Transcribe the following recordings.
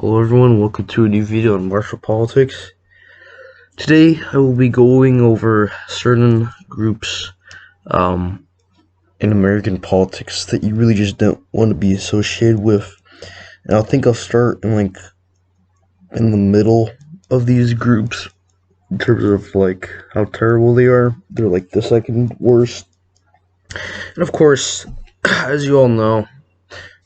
Hello everyone, welcome to a new video on martial politics. Today I will be going over certain groups in American politics that you really just don't want to be associated with. And I think I'll start in the middle of these groups in terms of how terrible they are. They're like the second worst. And of course, as you all know,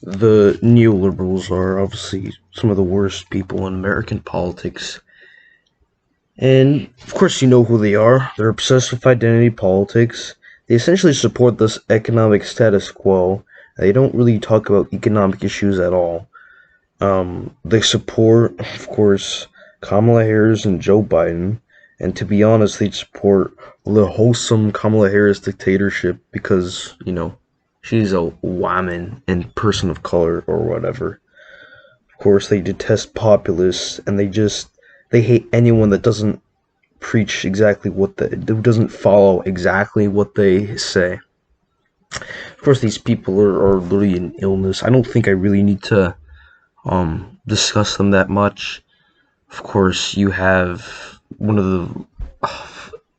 the Neoliberals are obviously some of the worst people in American politics. And, of course, you know who they are. They're obsessed with identity politics. They essentially support this economic status quo. They don't really talk about economic issues at all. They support, of course, Kamala Harris and Joe Biden. And to be honest, they support the wholesome Kamala Harris dictatorship because, she's a woman and person of color or whatever. Of course, they detest populists, and they hate anyone that doesn't preach exactly who doesn't follow exactly what they say. Of course, these people are literally an illness. I don't think I really need to discuss them that much. Of course, you have one of the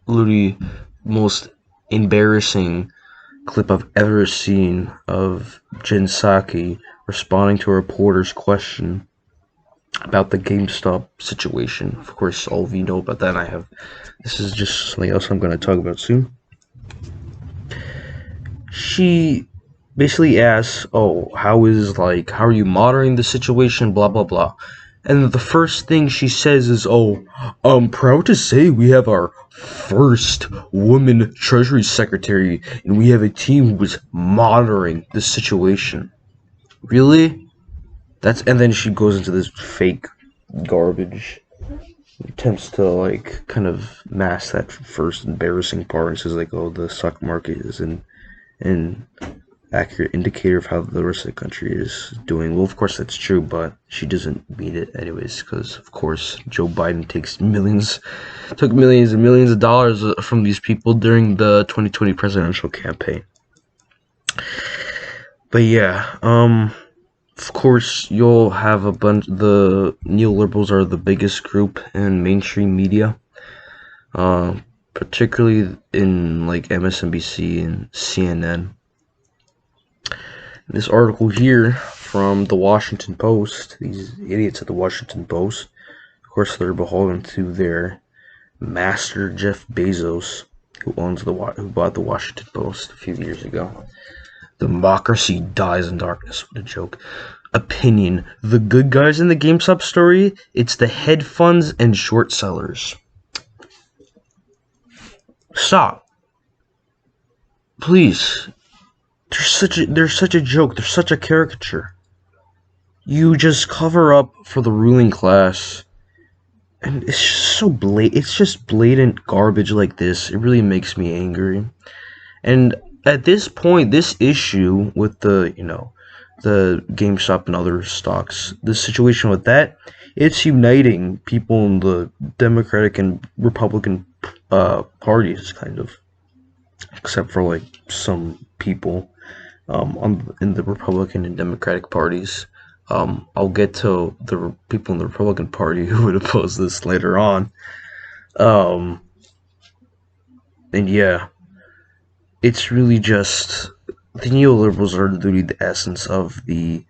literally most embarrassing clip I've ever seen of Jen Psaki responding to a reporter's question about the GameStop situation. Of course, all of you know about that. This is just something else I'm going to talk about soon. She basically asks, how are you monitoring the situation, blah, blah, blah. And the first thing she says is, I'm proud to say we have our first woman Treasury Secretary, and we have a team who is monitoring the situation. Really? And then she goes into this fake garbage. Attempts to, kind of mask that first embarrassing part and says, the stock market is an accurate indicator of how the rest of the country is doing. Well, of course that's true, but she doesn't mean it anyways, because of course Joe Biden took millions and millions of dollars from these people during the 2020 presidential campaign. But yeah, of course you'll have the neoliberals are the biggest group in mainstream media, particularly in MSNBC and CNN. This article here from the Washington Post, these idiots at the Washington Post, of course they're beholden to their master Jeff Bezos, who bought the Washington Post a few years ago. Democracy dies in darkness. What a joke. Opinion: the good guys in the GameStop story, it's the hedge funds and short sellers. Stop. Please. They're such a joke. They're such a caricature. You just cover up for the ruling class, and it's just so blatant. It's just blatant garbage like this. It really makes me angry. And at this point, this issue with the GameStop and other stocks, the situation with that, it's uniting people in the Democratic and Republican parties, kind of, except for some people in the Republican and Democratic parties. I'll get to the people in the Republican Party who would oppose this later on. And yeah, it's really just the neoliberals are literally the essence of the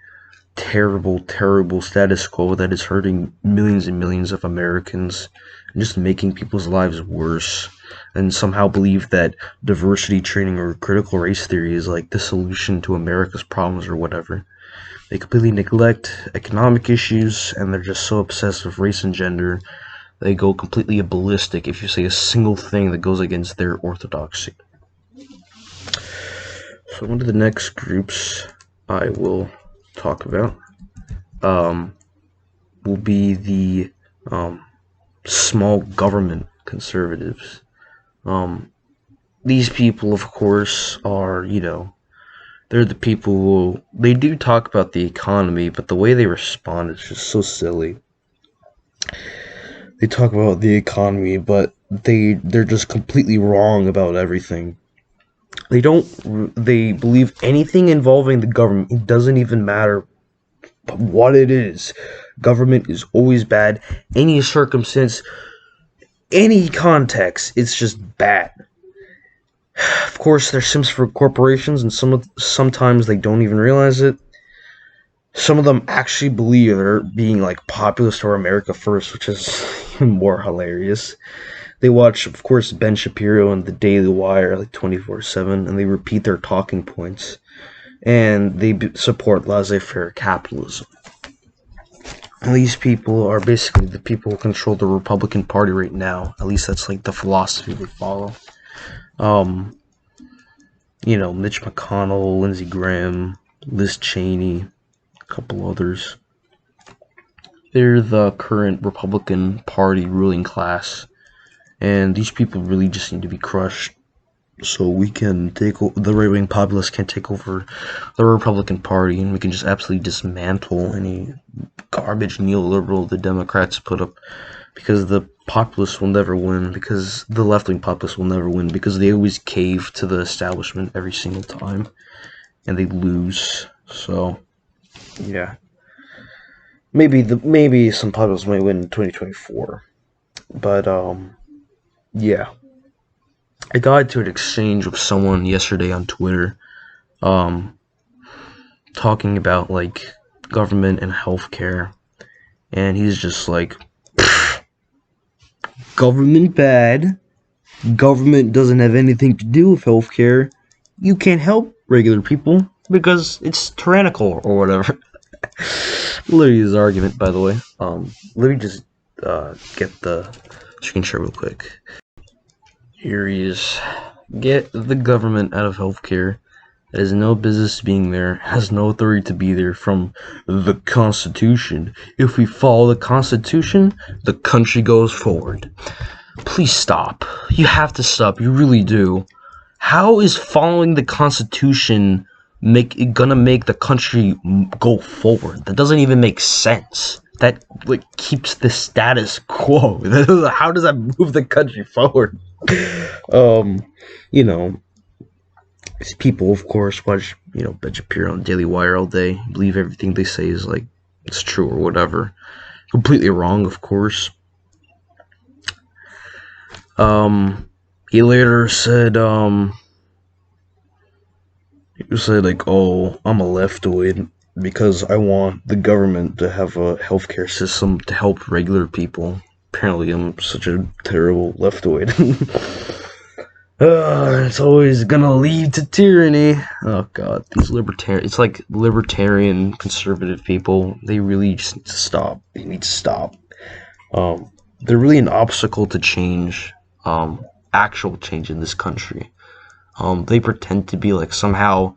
terrible, terrible status quo that is hurting millions and millions of Americans and just making people's lives worse, and somehow believe that diversity training or critical race theory is the solution to America's problems or whatever. They completely neglect economic issues, and they're just so obsessed with race and gender, they go completely ballistic if you say a single thing that goes against their orthodoxy. So one of the next groups I will talk about will be the small government conservatives. These people, of course, are, they're the people who, they do talk about the economy, but the way they respond is just so silly. They talk about the economy, but they're just completely wrong about everything. They believe anything involving the government, it doesn't even matter what it is. Government is always bad. Any circumstance, any context, it's just bad. Of course, there's sims for corporations, and sometimes they don't even realize it. Some of them actually believe they're being like populist or America first, which is even more hilarious. They watch, of course, Ben Shapiro and the Daily Wire like 24/7, and they repeat their talking points, and they support laissez-faire capitalism. And these people are basically the people who control the Republican Party right now. At least that's like the philosophy they follow. Mitch McConnell, Lindsey Graham, Liz Cheney, a couple others. They're the current Republican Party ruling class, and these people really just need to be crushed so we can take the right-wing populists can take over the Republican Party, and we can just absolutely dismantle any garbage neoliberal the Democrats put up, because the populists will never win, because the left-wing populists will never win, because they always cave to the establishment every single time, and they lose. So, yeah. Maybe some populists might win in 2024, but, yeah. I got into an exchange with someone yesterday on Twitter, talking about, like, government and healthcare, and he's just like, government bad, government doesn't have anything to do with healthcare, you can't help regular people because it's tyrannical or whatever. Literally his argument, by the way. Let me just get the screen share real quick. Here he is. Get the government out of healthcare. It has no business being there, has no authority to be there from the Constitution. If we follow the Constitution, the country goes forward. Please stop. You have to stop. You really do. How is following the Constitution gonna make the country go forward? That doesn't even make sense. That keeps the status quo. How does that move the country forward? These people, of course, watch, Ben Shapiro on Daily Wire all day, believe everything they say is, it's true or whatever. Completely wrong, of course. He later said, oh, I'm a leftoid because I want the government to have a healthcare system to help regular people. Apparently, I'm such a terrible leftoid. It's always gonna lead to tyranny. Oh god, these libertarians. It's like libertarian conservative people. They really just need to stop. They need to stop. They're really an obstacle to change. Actual change in this country. They pretend to be somehow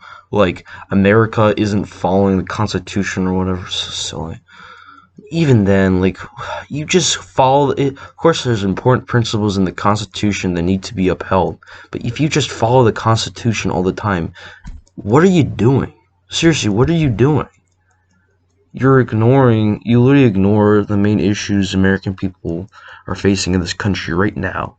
America isn't following the Constitution or whatever. So silly. Even then, you just follow it. Of course, there's important principles in the Constitution that need to be upheld. But if you just follow the Constitution all the time, what are you doing? Seriously, what are you doing? You literally ignore the main issues American people are facing in this country right now.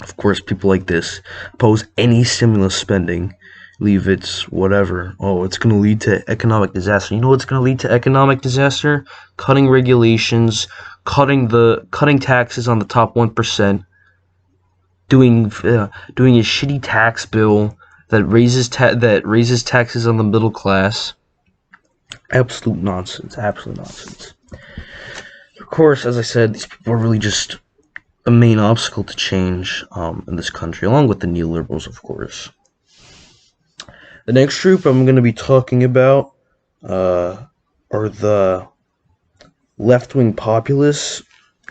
Of course, people like this oppose any stimulus spending. Leave it's whatever. Oh, it's going to lead to economic disaster. You know what's going to lead to economic disaster? Cutting regulations, cutting taxes on the top 1%, doing a shitty tax bill that raises taxes on the middle class. Absolute nonsense. Absolute nonsense. Of course, as I said, these people are really just a main obstacle to change in this country, along with the neoliberals, of course. The next group I'm going to be talking about are the left-wing populists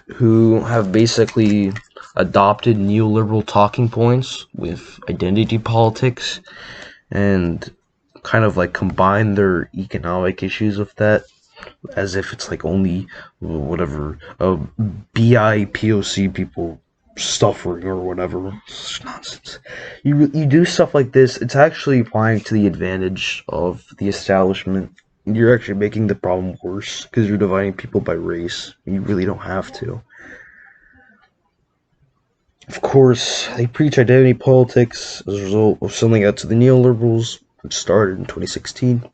who have basically adopted neoliberal talking points with identity politics and kind of combine their economic issues with that, as if it's only whatever BIPOC people suffering or whatever. It's nonsense. You do stuff like this, it's actually playing to the advantage of the establishment. You're actually making the problem worse because you're dividing people by race. You really don't have to. Of course, they preach identity politics as a result of selling out to the neoliberals, which started in 2016.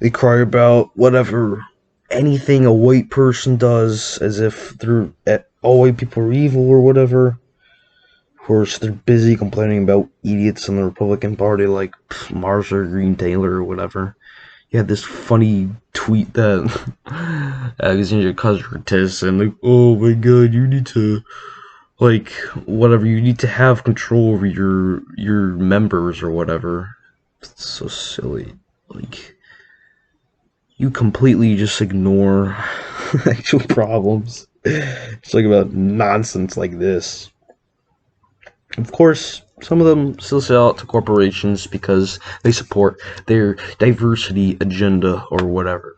They cry about whatever anything a white person does as if all white people are evil or whatever. Of course, they're busy complaining about idiots in the Republican Party like Marsha Green Taylor or whatever. He had this funny tweet that Alexandria Ocasio-Cortez and like, oh my god, you need to whatever, you need to have control over your members or whatever. It's so silly. Like, you completely just ignore actual problems. It's like about nonsense like this. Of course, some of them still sell out to corporations because they support their diversity agenda or whatever.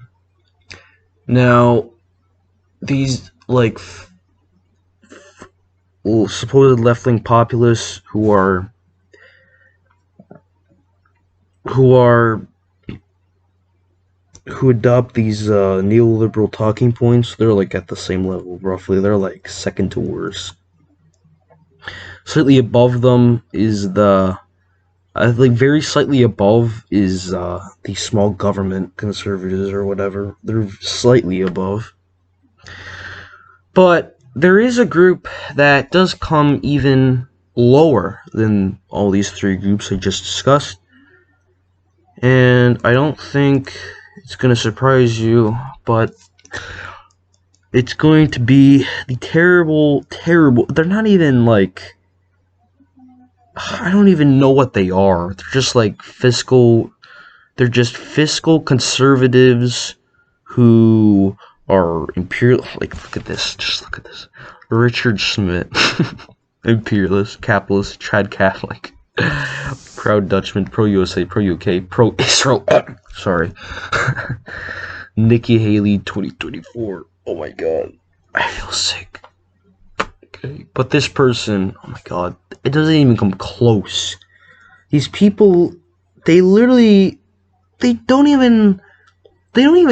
Now, these supposed left-wing populists who adopt these neoliberal talking points, they're like at the same level roughly. They're like second to worst. Slightly above them is very slightly above is the small government conservatives or whatever. They're slightly above. But there is a group that does come even lower than all these three groups I just discussed. And I don't think it's going to surprise you, but it's going to be the terrible, they're not even I don't even know what they are. They're just fiscal conservatives who are imperial. Look at this. Just look at this. Richard Schmidt. Imperialist, capitalist, trad Catholic. Proud Dutchman, pro-USA, pro-UK, pro-Israel. Sorry. Nikki Haley, 2024. Oh my god. I feel sick. Okay. But this person, oh my god, it doesn't even come close. These people, they don't even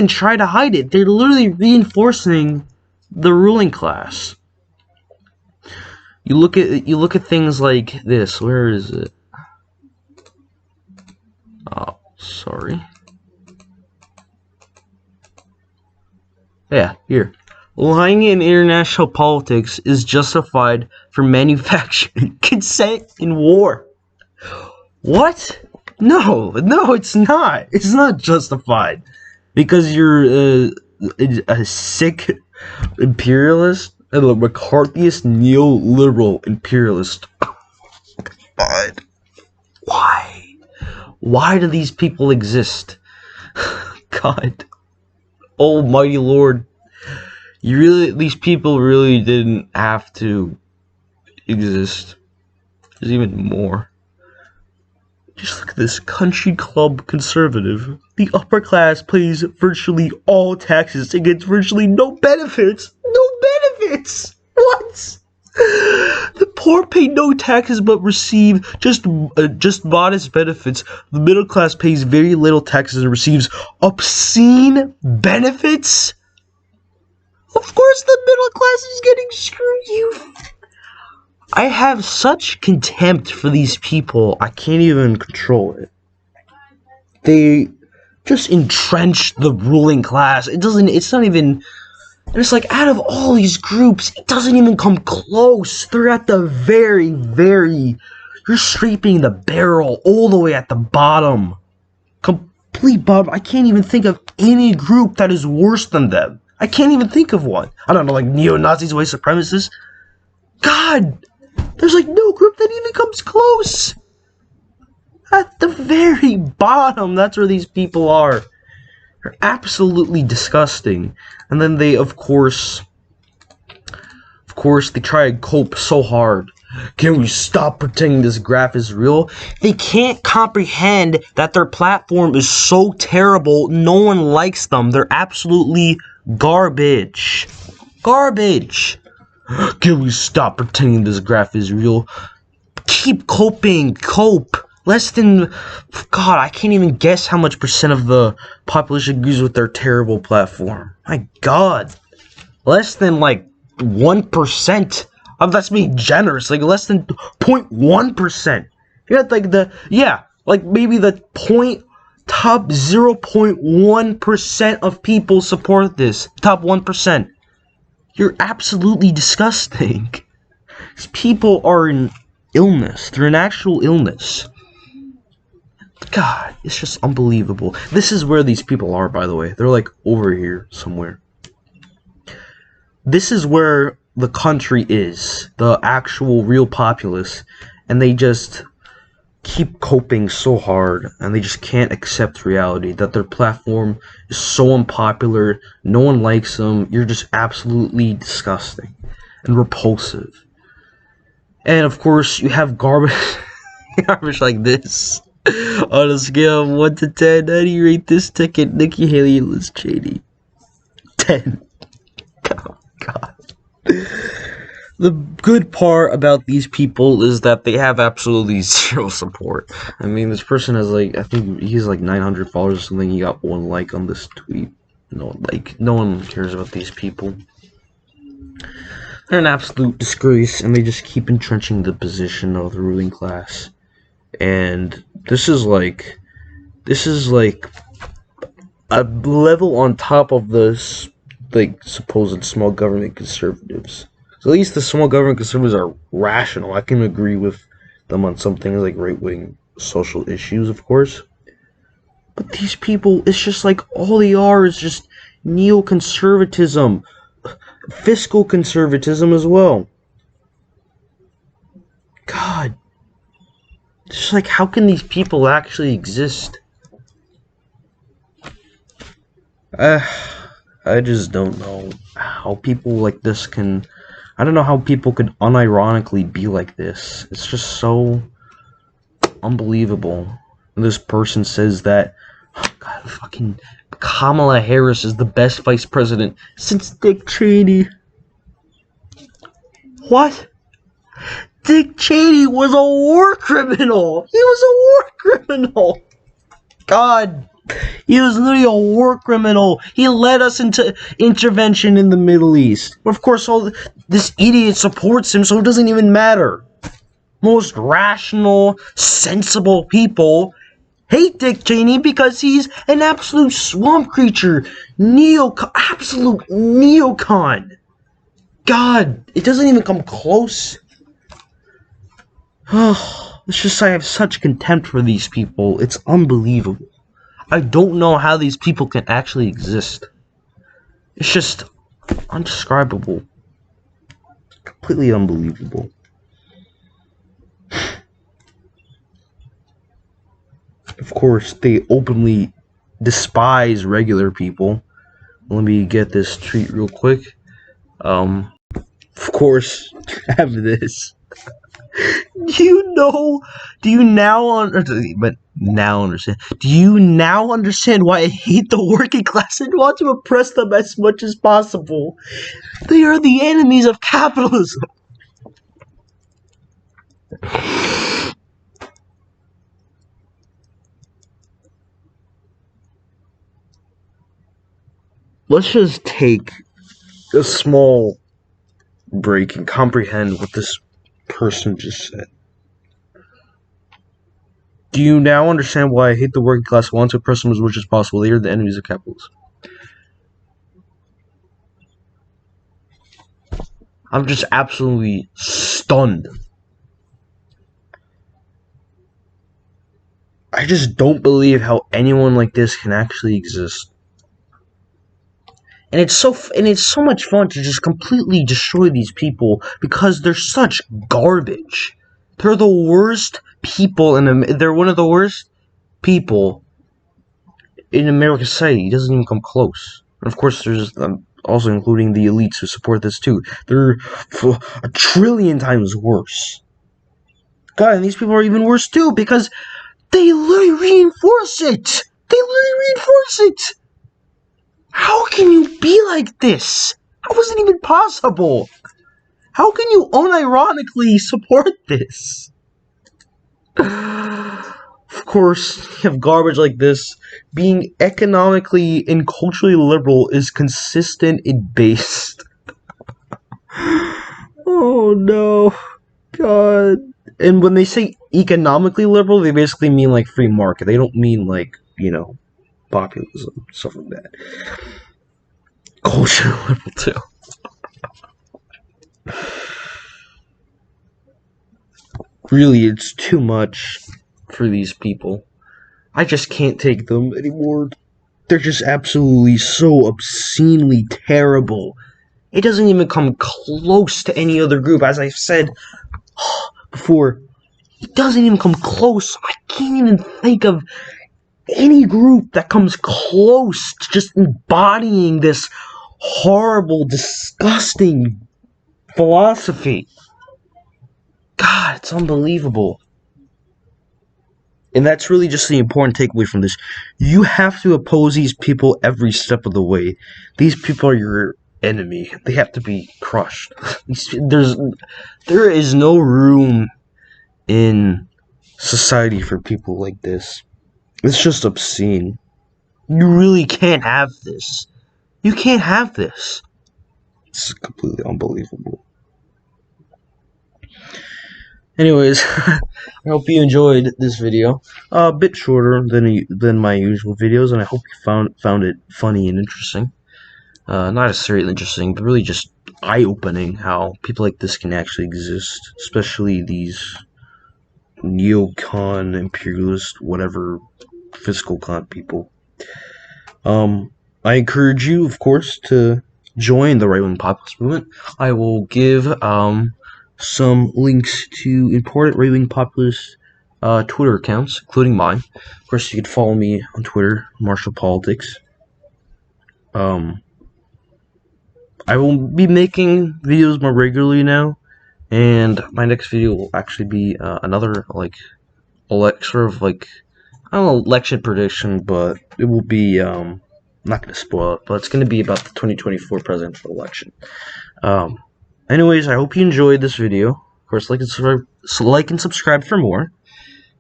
try to hide it. They're literally reinforcing the ruling class. You look at things like this. Where is it? Oh, sorry. Yeah, here. Lying in international politics is justified for manufacturing consent in war. What? No, it's not. It's not justified. Because you're a sick imperialist and a McCarthyist neoliberal imperialist. God. Why? Why do these people exist? God. Almighty Lord. These people really didn't have to exist. There's even more. Just look at this country club conservative. The upper class pays virtually all taxes and gets virtually no benefits. No benefits! What? The poor pay no taxes but receive just modest benefits. The middle class pays very little taxes and receives obscene benefits? Of course the middle class is getting screwed, I have such contempt for these people, I can't even control it. They just entrenched the ruling class. It's not even, and it's like, out of all these groups, it doesn't even come close. They're at the very, you're scraping the barrel all the way at the bottom. Complete bottom. I can't even think of any group that is worse than them. I can't even think of one. I don't know, like neo-Nazis, white supremacists. God! There's no group that even comes close. At the very bottom, that's where these people are. They're absolutely disgusting. And then they, of course, they try to cope so hard. Can we stop pretending this graph is real? They can't comprehend that their platform is so terrible, no one likes them. They're absolutely garbage. Garbage. Can we stop pretending this graph is real? Keep coping. Cope. Less than... God, I can't even guess how much percent of the population agrees with their terrible platform. My God. Less than, 1%. That's being generous. Less than 0.1%. You got, maybe the top 0.1% of people support this. Top 1%. You're absolutely disgusting. These people are in illness. They're in actual illness. God, it's just unbelievable. This is where these people are, by the way. They're like over here somewhere. This is where the country is. The actual real populace. And they just keep coping so hard, and they just can't accept reality that their platform is so unpopular. No one likes them. You're just absolutely disgusting and repulsive. And of course, you have garbage, garbage like this. On a scale of 1 to 10, how do you rate this ticket? Nikki Haley and Liz Cheney. 10. Oh God. The good part about these people is that they have absolutely zero support. I mean, this person has like, I think he's like 900 followers or something. He got 1 like on this tweet. No one cares about these people. They're an absolute disgrace, and they just keep entrenching the position of the ruling class. And this is like a level on top of this, like, supposed small government conservatives. So at least the small government conservatives are rational. I can agree with them on some things like right-wing social issues, of course. But these people, it's just like all they are is just neoconservatism, fiscal conservatism as well. God. It's just like, how can these people actually exist? I just don't know how people like this can... I don't know how people could unironically be like this. It's just so unbelievable. And this person says that, oh God, fucking Kamala Harris is the best vice president since Dick Cheney. What? Dick Cheney was a war criminal. He was a war criminal. God. He was literally a war criminal. He led us into intervention in the Middle East. But of course, this idiot supports him, so it doesn't even matter. Most rational, sensible people hate Dick Cheney because he's an absolute swamp creature. Absolute neocon. God, it doesn't even come close. It's just, I have such contempt for these people. It's unbelievable. I don't know how these people can actually exist. It's just undescribable. Completely unbelievable. Of course, they openly despise regular people. Let me get this tweet real quick. Of course, have this. Do you now understand why I hate the working class and want to oppress them as much as possible? They are the enemies of capitalism. Let's just take a small break and comprehend what this person just said. Do you now understand why I hate the working class and want to oppress them as much as possible? They are the enemies of capitalism. I'm just absolutely stunned. I just don't believe how anyone like this can actually exist. And it's so much fun to just completely destroy these people because they're such garbage. They're the worst people they're one of the worst people in American society. It doesn't even come close. And of course, there's also including the elites who support this too. They're a trillion times worse. God, and these people are even worse too because they literally reinforce it. How can you be like this? How is it even possible? How can you unironically support this? Of course, you have garbage like this. Being economically and culturally liberal is consistent and based. Oh no. God. And when they say economically liberal, they basically mean like free market. They don't mean like populism, stuff like that. Culture liberal too. Really, it's too much for these people. I just can't take them anymore. They're just absolutely so obscenely terrible. It doesn't even come close to any other group. As I've said before, it doesn't even come close. I can't even think of any group that comes close to just embodying this horrible, disgusting philosophy. God, it's unbelievable. And that's really just the important takeaway from this. You have to oppose these people every step of the way. These people are your enemy. They have to be crushed. There is no room in society for people like this. It's just obscene. You really can't have this. You can't have this. It's completely unbelievable. Anyways, I hope you enjoyed this video. A bit shorter than my usual videos, and I hope you found it funny and interesting. Not necessarily interesting, but really just eye-opening how people like this can actually exist, especially these neocon, imperialist, whatever, fiscal con people. I encourage you, of course, to join the right-wing populist movement. I will give some links to important right-wing populist Twitter accounts, including mine. Of course, you can follow me on Twitter, Martial Politics. I will be making videos more regularly now, and my next video will actually be another election prediction, but it will be I'm not going to spoil it, but it's going to be about the 2024 presidential election. Anyways, I hope you enjoyed this video. Of course, like and subscribe for more.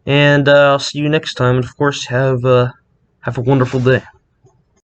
And I'll see you next time. And of course, have a wonderful day.